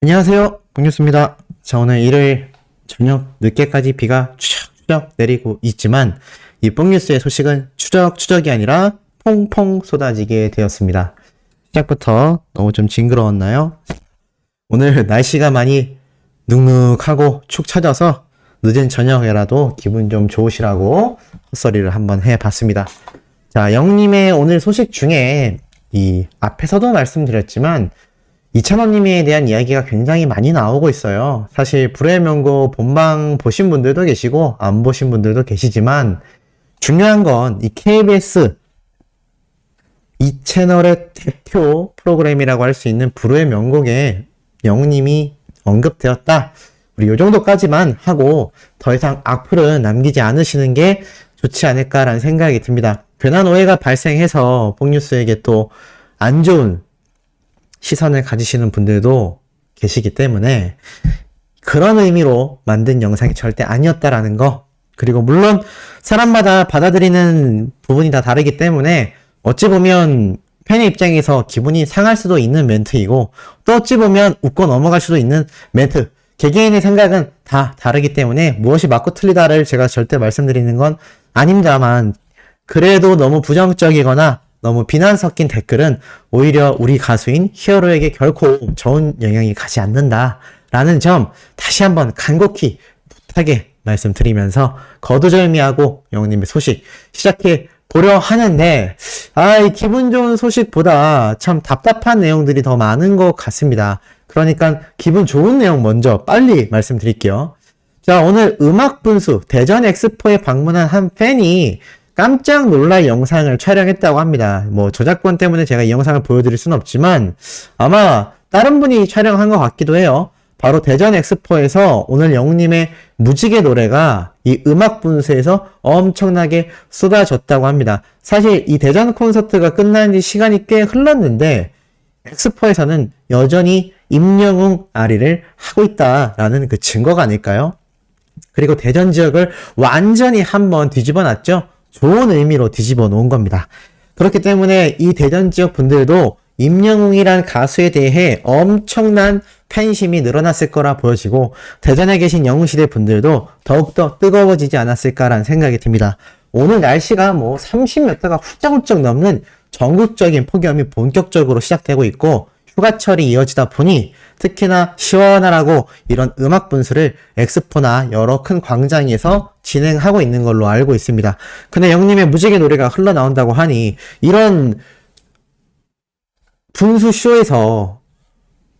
안녕하세요. 봉뉴스입니다. 자, 오늘 일요일 저녁 늦게까지 비가 추적추적 내리고 있지만 이 뽕뉴스의 소식은 추적추적이 아니라 퐁퐁 쏟아지게 되었습니다. 시작부터 너무 좀 징그러웠나요? 오늘 날씨가 많이 눅눅하고 축 처져서 늦은 저녁에라도 기분 좀 좋으시라고 헛소리를 한번 해봤습니다. 자, 영님의 오늘 소식 중에 이 앞에서도 말씀드렸지만 이찬원님에 대한 이야기가 굉장히 많이 나오고 있어요. 사실 불후의 명곡 본방 보신 분들도 계시고 안 보신 분들도 계시지만 중요한 건 이 KBS 이 채널의 대표 프로그램이라고 할 수 있는 불후의 명곡에 영님이 언급되었다. 우리 요 정도까지만 하고 더 이상 악플은 남기지 않으시는 게 좋지 않을까라는 생각이 듭니다. 괜한 오해가 발생해서 뽕뉴스에게 또 안 좋은 시선을 가지시는 분들도 계시기 때문에 그런 의미로 만든 영상이 절대 아니었다라는 거, 그리고 물론 사람마다 받아들이는 부분이 다 다르기 때문에 어찌 보면 팬의 입장에서 기분이 상할 수도 있는 멘트이고 또 어찌 보면 웃고 넘어갈 수도 있는 멘트, 개개인의 생각은 다 다르기 때문에 무엇이 맞고 틀리다를 제가 절대 말씀드리는 건 아닙니다만, 그래도 너무 부정적이거나 너무 비난 섞인 댓글은 오히려 우리 가수인 히어로에게 결코 좋은 영향이 가지 않는다라는 점 다시 한번 간곡히 부탁에 말씀드리면서 거두절미하고 영님의 소식 시작해 보려 하는데, 이 기분 좋은 소식보다 참 답답한 내용들이 더 많은 것 같습니다. 그러니까 기분 좋은 내용 먼저 빨리 말씀드릴게요. 자, 오늘 음악 분수 대전 엑스포에 방문한 한 팬이 깜짝 놀랄 영상을 촬영했다고 합니다. 뭐 저작권 때문에 제가 이 영상을 보여드릴 수는 없지만 아마 다른 분이 촬영한 것 같기도 해요. 바로 대전 엑스포에서 오늘 영님의 무지개 노래가 이 음악 분수에서 엄청나게 쏟아졌다고 합니다. 사실 이 대전 콘서트가 끝난 지 시간이 꽤 흘렀는데 엑스포에서는 여전히 임영웅 아리를 하고 있다라는 그 증거가 아닐까요? 그리고 대전 지역을 완전히 한번 뒤집어 놨죠. 좋은 의미로 뒤집어 놓은 겁니다. 그렇기 때문에 이 대전 지역 분들도 임영웅이란 가수에 대해 엄청난 팬심이 늘어났을 거라 보여지고 대전에 계신 영웅시대 분들도 더욱더 뜨거워지지 않았을까라는 생각이 듭니다. 오늘 날씨가 뭐 30몇 도가 훌쩍훌쩍 넘는 전국적인 폭염이 본격적으로 시작되고 있고 휴가철이 이어지다 보니 특히나 시원하라고 이런 음악 분수를 엑스포나 여러 큰 광장에서 진행하고 있는 걸로 알고 있습니다. 근데 영님의 무지개 노래가 흘러나온다고 하니 이런 분수 쇼에서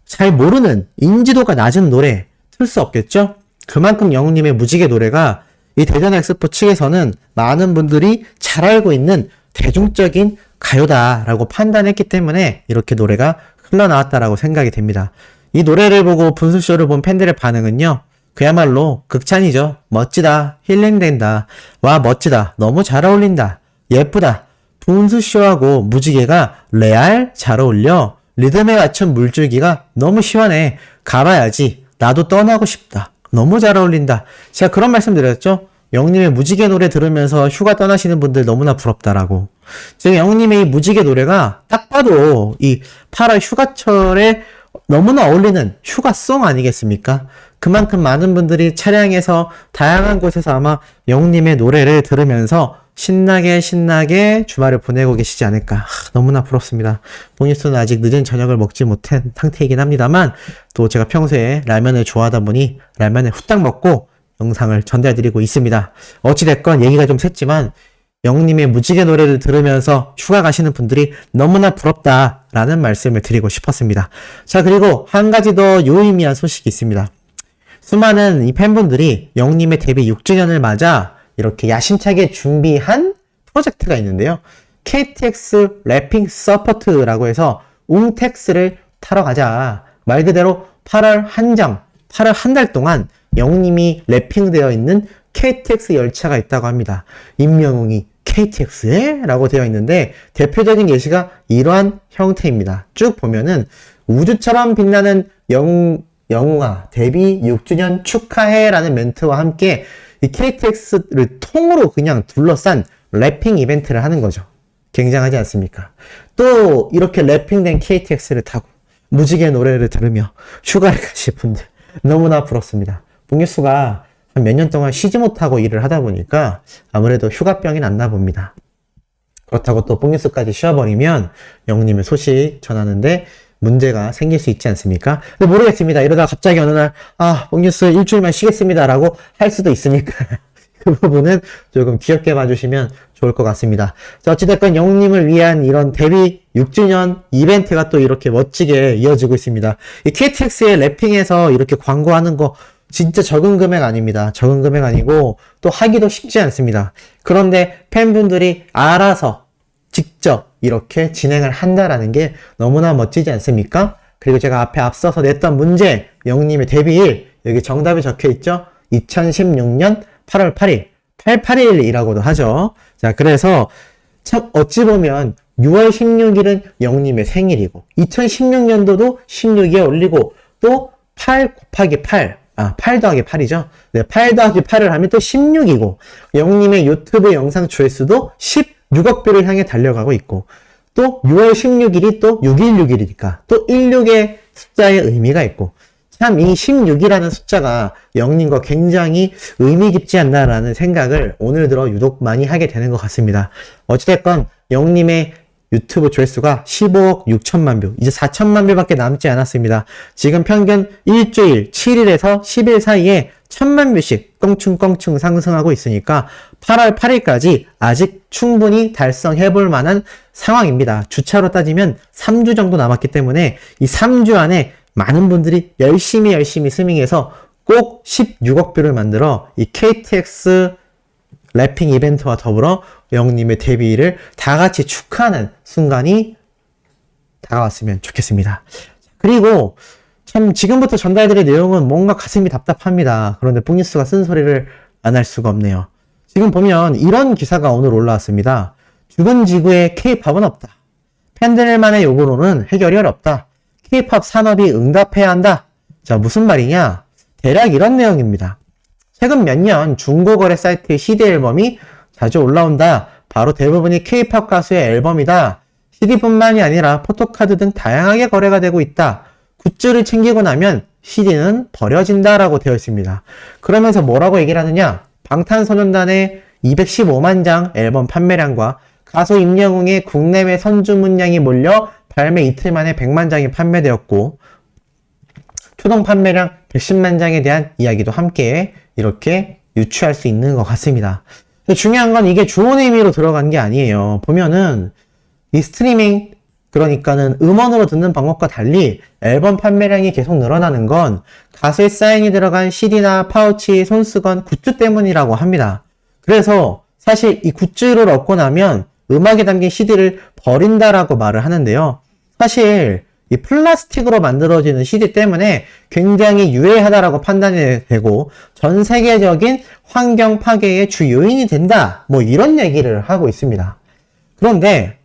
잘 모르는 인지도가 낮은 노래 틀 수 없겠죠? 그만큼 영님의 무지개 노래가 이 대전 엑스포 측에서는 많은 분들이 잘 알고 있는 대중적인 가요다라고 판단했기 때문에 이렇게 노래가 흘러나왔다라고 생각이 됩니다. 이 노래를 보고 분수쇼를 본 팬들의 반응은요, 그야말로 극찬이죠. 멋지다, 힐링된다, 와 멋지다, 너무 잘 어울린다, 예쁘다, 분수쇼하고 무지개가 레알 잘 어울려, 리듬에 맞춘 물줄기가 너무 시원해, 가봐야지, 나도 떠나고 싶다, 너무 잘 어울린다. 제가 그런 말씀 드렸죠. 영님의 무지개 노래 들으면서 휴가 떠나시는 분들 너무나 부럽다라고. 지금 영님의 이 무지개 노래가 딱 봐도 이 8월 휴가철에 너무나 어울리는 휴가송 아니겠습니까? 그만큼 많은 분들이 차량에서 다양한 곳에서 아마 영님의 노래를 들으면서 신나게 주말을 보내고 계시지 않을까. 너무나 부럽습니다. 봉뉴스는 아직 늦은 저녁을 먹지 못한 상태이긴 합니다만 또 제가 평소에 라면을 좋아하다 보니 라면을 후딱 먹고 영상을 전달드리고 있습니다. 어찌됐건 얘기가 좀 샜지만 영님의 무지개 노래를 들으면서 휴가 가시는 분들이 너무나 부럽다라는 말씀을 드리고 싶었습니다. 자, 그리고 한 가지 더 유의미한 소식이 있습니다. 수많은 이 팬분들이 영님의 데뷔 6주년을 맞아 이렇게 야심차게 준비한 프로젝트가 있는데요. KTX 래핑 서포트라고 해서 웅텍스를 타러 가자. 말 그대로 8월 한 달 동안 영님이 래핑되어 있는 KTX 열차가 있다고 합니다. 임영웅이 KTX에? 라고 되어 있는데 대표적인 예시가 이러한 형태입니다. 쭉 보면은 우주처럼 빛나는 영웅아 데뷔 6주년 축하해 라는 멘트와 함께 이 KTX를 통으로 그냥 둘러싼 래핑 이벤트를 하는 거죠. 굉장하지 않습니까? 또 이렇게 래핑된 KTX를 타고 무지개 노래를 들으며 휴가를 가실 분들 너무나 부럽습니다. 뽕뉴스가 한 몇 년 동안 쉬지 못하고 일을 하다 보니까 아무래도 휴가병이 났나 봅니다. 그렇다고 또 뽕뉴스까지 쉬어버리면 영님의 소식 전하는데 문제가 생길 수 있지 않습니까? 근데 모르겠습니다. 이러다가 갑자기 어느 날 뽕뉴스 일주일만 쉬겠습니다 라고 할 수도 있으니까 그 부분은 조금 귀엽게 봐주시면 좋을 것 같습니다. 자, 어찌됐건 영웅님을 위한 이런 데뷔 6주년 이벤트가 또 이렇게 멋지게 이어지고 있습니다. 이 KTX의 랩핑에서 이렇게 광고하는 거 진짜 적은 금액 아닙니다. 적은 금액 아니고 또 하기도 쉽지 않습니다. 그런데 팬분들이 알아서 직접 이렇게 진행을 한다라는 게 너무나 멋지지 않습니까? 그리고 제가 앞에 앞서서 냈던 문제, 영웅님의 데뷔일, 여기 정답이 적혀 있죠? 2016년 8월 8일, 881이라고도 하죠. 자, 그래서 참 어찌 보면 6월 16일은 영웅님의 생일이고 2016년도도 16에 올리고 또 8 곱하기 8, 8 더하기 8이죠. 네, 8 더하기 8을 하면 또 16이고 영웅님의 유튜브 영상 조회수도 16억 뷰를 향해 달려가고 있고 또 6월 16일이 또 616일이니까 또 16의 숫자의 의미가 있고 참 이 16이라는 숫자가 영님과 굉장히 의미 깊지 않나라는 생각을 오늘 들어 유독 많이 하게 되는 것 같습니다. 어찌됐건 영님의 유튜브 조회수가 15억 6천만 뷰, 이제 4천만 뷰밖에 남지 않았습니다. 지금 평균 일주일 7일에서 10일 사이에 1000만 뷰씩 껑충껑충 상승하고 있으니까 8월 8일까지 아직 충분히 달성해볼 만한 상황입니다. 주차로 따지면 3주 정도 남았기 때문에 이 3주 안에 많은 분들이 열심히 스밍해서 꼭 16억 뷰를 만들어 이 KTX 랩핑 이벤트와 더불어 영웅님의 데뷔를 다 같이 축하하는 순간이 다가왔으면 좋겠습니다. 그리고 참 지금부터 전달드릴 내용은 뭔가 가슴이 답답합니다. 그런데 뽕뉴스가 쓴소리를 안 할 수가 없네요. 지금 보면 이런 기사가 오늘 올라왔습니다. 죽은 지구에 K-팝은 없다. 팬들만의 요구로는 해결이 어렵다. K-팝 산업이 응답해야 한다. 자, 무슨 말이냐? 대략 이런 내용입니다. 최근 몇 년 중고거래 사이트의 CD 앨범이 자주 올라온다. 바로 대부분이 K-팝 가수의 앨범이다. CD뿐만이 아니라 포토카드 등 다양하게 거래가 되고 있다. 굿즈를 챙기고 나면 CD는 버려진다라고 되어 있습니다. 그러면서 뭐라고 얘기를 하느냐? 방탄소년단의 215만 장 앨범 판매량과 가수 임영웅의 국내외 선주문량이 몰려 발매 이틀 만에 100만 장이 판매되었고 초동 판매량 110만 장에 대한 이야기도 함께 이렇게 유추할 수 있는 것 같습니다. 중요한 건 이게 좋은 의미로 들어간 게 아니에요. 보면은 이 스트리밍, 그러니까는 음원으로 듣는 방법과 달리 앨범 판매량이 계속 늘어나는 건 가수의 사인이 들어간 CD나 파우치, 손수건, 굿즈 때문이라고 합니다. 그래서 사실 이 굿즈를 얻고 나면 음악에 담긴 CD를 버린다라고 말을 하는데요. 사실 이 플라스틱으로 만들어지는 CD 때문에 굉장히 유해하다라고 판단이 되고 전 세계적인 환경 파괴의 주 요인이 된다. 뭐 이런 얘기를 하고 있습니다. 그런데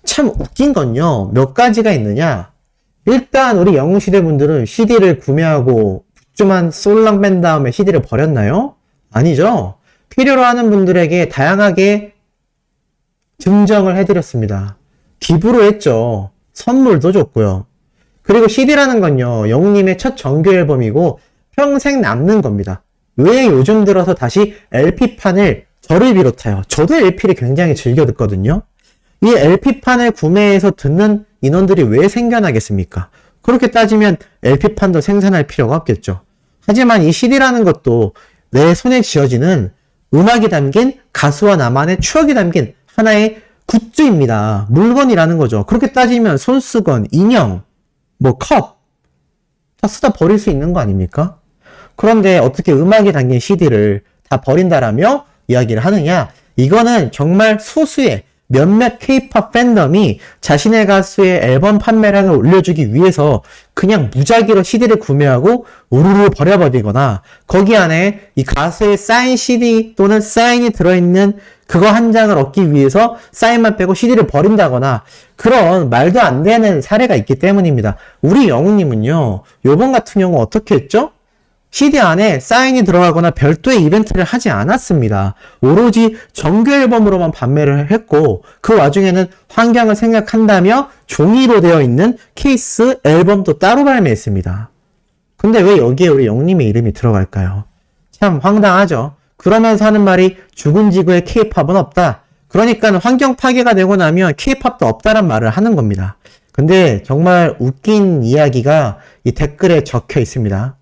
참 웃긴 건요. 몇 가지가 있느냐. 일단 우리 영웅시대 분들은 CD를 구매하고 굿즈만 쏠랑 뺀 다음에 CD를 버렸나요? 아니죠. 필요로 하는 분들에게 다양하게 증정을 해드렸습니다. 기부로 했죠. 선물도 줬고요. 그리고 CD라는 건요, 영웅님의 첫 정규 앨범이고 평생 남는 겁니다. 왜 요즘 들어서 다시 LP판을 저를 비롯하여, 저도 LP를 굉장히 즐겨 듣거든요. 이 LP판을 구매해서 듣는 인원들이 왜 생겨나겠습니까? 그렇게 따지면 LP판도 생산할 필요가 없겠죠. 하지만 이 CD라는 것도 내 손에 쥐어지는 음악이 담긴 가수와 나만의 추억이 담긴 하나의 굿즈입니다. 물건이라는 거죠. 그렇게 따지면 손수건, 인형, 뭐 컵, 다 쓰다 버릴 수 있는 거 아닙니까? 그런데 어떻게 음악이 담긴 CD를 다 버린다라며 이야기를 하느냐? 이거는 정말 소수의 몇몇 K-팝 팬덤이 자신의 가수의 앨범 판매량을 올려주기 위해서 그냥 무작위로 CD를 구매하고 우르르 버려버리거나 거기 안에 이 가수의 사인 CD 또는 사인이 들어있는 그거 한 장을 얻기 위해서 사인만 빼고 CD를 버린다거나 그런 말도 안 되는 사례가 있기 때문입니다. 우리 영웅님은요, 요번 같은 경우 어떻게 했죠? CD 안에 사인이 들어가거나 별도의 이벤트를 하지 않았습니다. 오로지 정규 앨범으로만 판매를 했고 그 와중에는 환경을 생각한다며 종이로 되어 있는 케이스 앨범도 따로 발매했습니다. 근데 왜 여기에 우리 영님의 이름이 들어갈까요? 참 황당하죠. 그러면서 하는 말이 죽은 지구에 K-팝은 없다. 그러니까 환경 파괴가 되고 나면 K-팝도 없다란 말을 하는 겁니다. 근데 정말 웃긴 이야기가 이 댓글에 적혀 있습니다.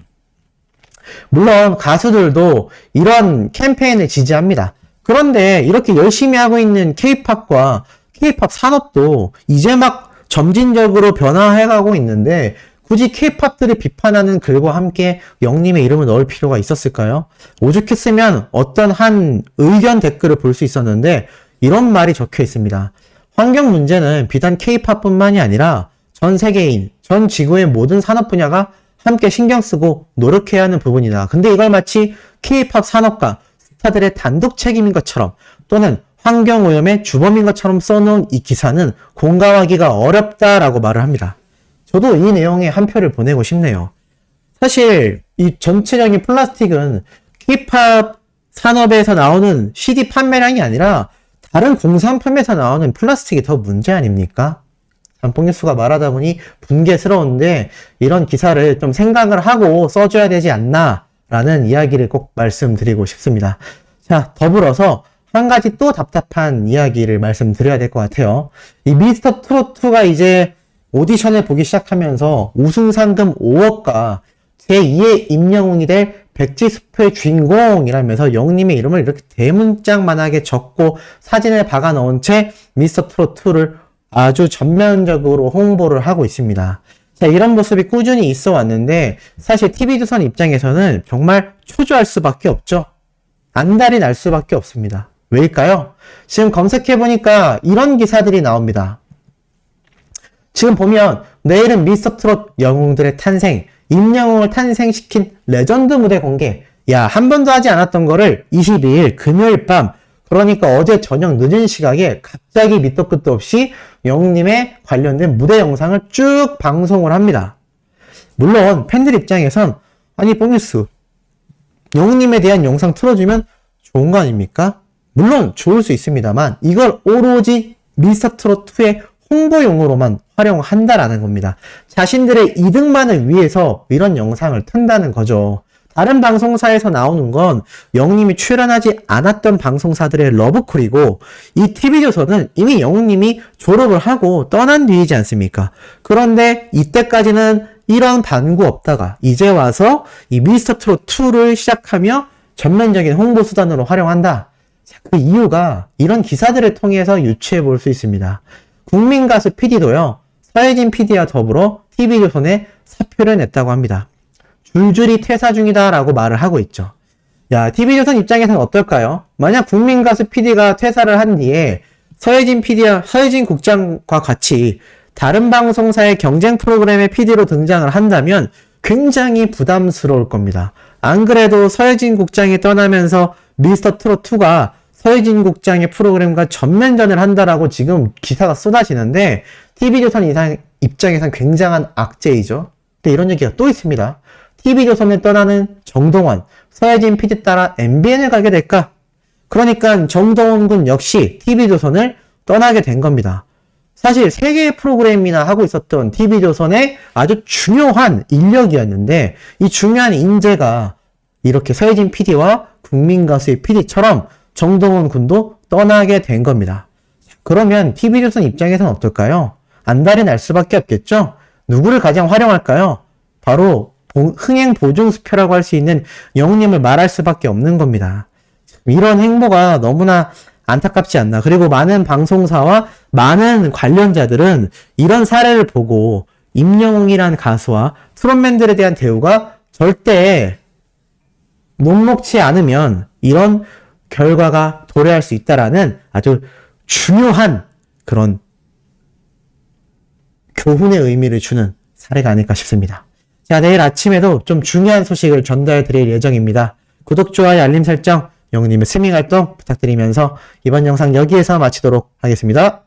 물론 가수들도 이런 캠페인을 지지합니다. 그런데 이렇게 열심히 하고 있는 K-팝과 K-팝 산업도 이제 막 점진적으로 변화해가고 있는데 굳이 K-팝들을 비판하는 글과 함께 영님의 이름을 넣을 필요가 있었을까요? 오죽했으면 어떤 한 의견 댓글을 볼 수 있었는데 이런 말이 적혀 있습니다. 환경 문제는 비단 K-팝뿐만이 아니라 전 세계인, 전 지구의 모든 산업 분야가 함께 신경 쓰고 노력해야 하는 부분이다. 근데 이걸 마치 K-팝 산업과 스타들의 단독 책임인 것처럼 또는 환경오염의 주범인 것처럼 써놓은 이 기사는 공감하기가 어렵다라고 말을 합니다. 저도 이 내용에 한 표를 보내고 싶네요. 사실 이 전체적인 플라스틱은 K-팝 산업에서 나오는 CD 판매량이 아니라 다른 공산 판매에서 나오는 플라스틱이 더 문제 아닙니까? 뽕뉴스가 말하다 보니 분개스러운데 이런 기사를 좀 생각을 하고 써줘야 되지 않나 라는 이야기를 꼭 말씀드리고 싶습니다. 자, 더불어서 한 가지 또 답답한 이야기를 말씀드려야 될 것 같아요. 이 미스터 트롯2가 이제 오디션을 보기 시작하면서 우승 상금 5억과 제2의 임영웅이 될 백지수표의 주인공이라면서 영님의 이름을 이렇게 대문짝만하게 적고 사진을 박아 넣은 채 미스터 트롯2를 아주 전면적으로 홍보를 하고 있습니다. 자, 이런 모습이 꾸준히 있어 왔는데 사실 TV조선 입장에서는 정말 초조할 수밖에 없죠. 안달이 날 수밖에 없습니다. 왜일까요? 지금 검색해보니까 이런 기사들이 나옵니다. 지금 보면 내일은 미스터 트롯 영웅들의 탄생, 임영웅을 탄생시킨 레전드 무대 공개. 야, 한 번도 하지 않았던 거를 22일 금요일 밤, 그러니까 어제 저녁 늦은 시각에 갑자기 밑도 끝도 없이 영웅님의 관련된 무대 영상을 쭉 방송을 합니다. 물론 팬들 입장에선 아니 뽕뉴스 영웅님에 대한 영상 틀어주면 좋은 거 아닙니까? 물론 좋을 수 있습니다만 이걸 오로지 미스터 트롯2의 홍보용으로만 활용한다라는 겁니다. 자신들의 이득만을 위해서 이런 영상을 튼다는 거죠. 다른 방송사에서 나오는 건 영웅님이 출연하지 않았던 방송사들의 러브콜이고 이 TV조선은 이미 영웅님이 졸업을 하고 떠난 뒤이지 않습니까? 그런데 이때까지는 이런 반구 없다가 이제 와서 이 미스터 트롯2를 시작하며 전면적인 홍보 수단으로 활용한다. 그 이유가 이런 기사들을 통해서 유추해 볼 수 있습니다. 국민가수 PD도요. 서혜진 PD와 더불어 TV조선에 사표를 냈다고 합니다. 줄줄이 퇴사 중이다 라고 말을 하고 있죠. 야, TV조선 입장에서는 어떨까요? 만약 국민가수 PD가 퇴사를 한 뒤에 서혜진 PD와 서혜진 국장과 같이 다른 방송사의 경쟁 프로그램의 PD로 등장을 한다면 굉장히 부담스러울 겁니다. 안 그래도 서혜진 국장이 떠나면서 미스터 트롯2가 서혜진 국장의 프로그램과 전면전을 한다라고 지금 기사가 쏟아지는데 TV조선 입장에선 굉장한 악재이죠. 근데 이런 얘기가 또 있습니다. TV조선을 떠나는 정동원, 서혜진 PD 따라 MBN을 가게 될까? 그러니까 정동원 군 역시 TV조선을 떠나게 된 겁니다. 사실 3개의 프로그램이나 하고 있었던 TV조선의 아주 중요한 인력이었는데 이 중요한 인재가 이렇게 서혜진 PD와 국민가수의 PD처럼 정동원 군도 떠나게 된 겁니다. 그러면 TV조선 입장에서는 어떨까요? 안달이 날 수밖에 없겠죠? 누구를 가장 활용할까요? 바로 흥행 보증수표라고 할 수 있는 영웅님을 말할 수밖에 없는 겁니다. 이런 행보가 너무나 안타깝지 않나. 그리고 많은 방송사와 많은 관련자들은 이런 사례를 보고 임영웅이란 가수와 트롯맨들에 대한 대우가 절대 녹록치 않으면 이런 결과가 도래할 수 있다라는 아주 중요한 그런 교훈의 의미를 주는 사례가 아닐까 싶습니다. 자, 내일 아침에도 좀 중요한 소식을 전달해 드릴 예정입니다. 구독, 좋아요, 알림 설정, 영웅님의 스밍 활동 부탁드리면서 이번 영상 여기에서 마치도록 하겠습니다.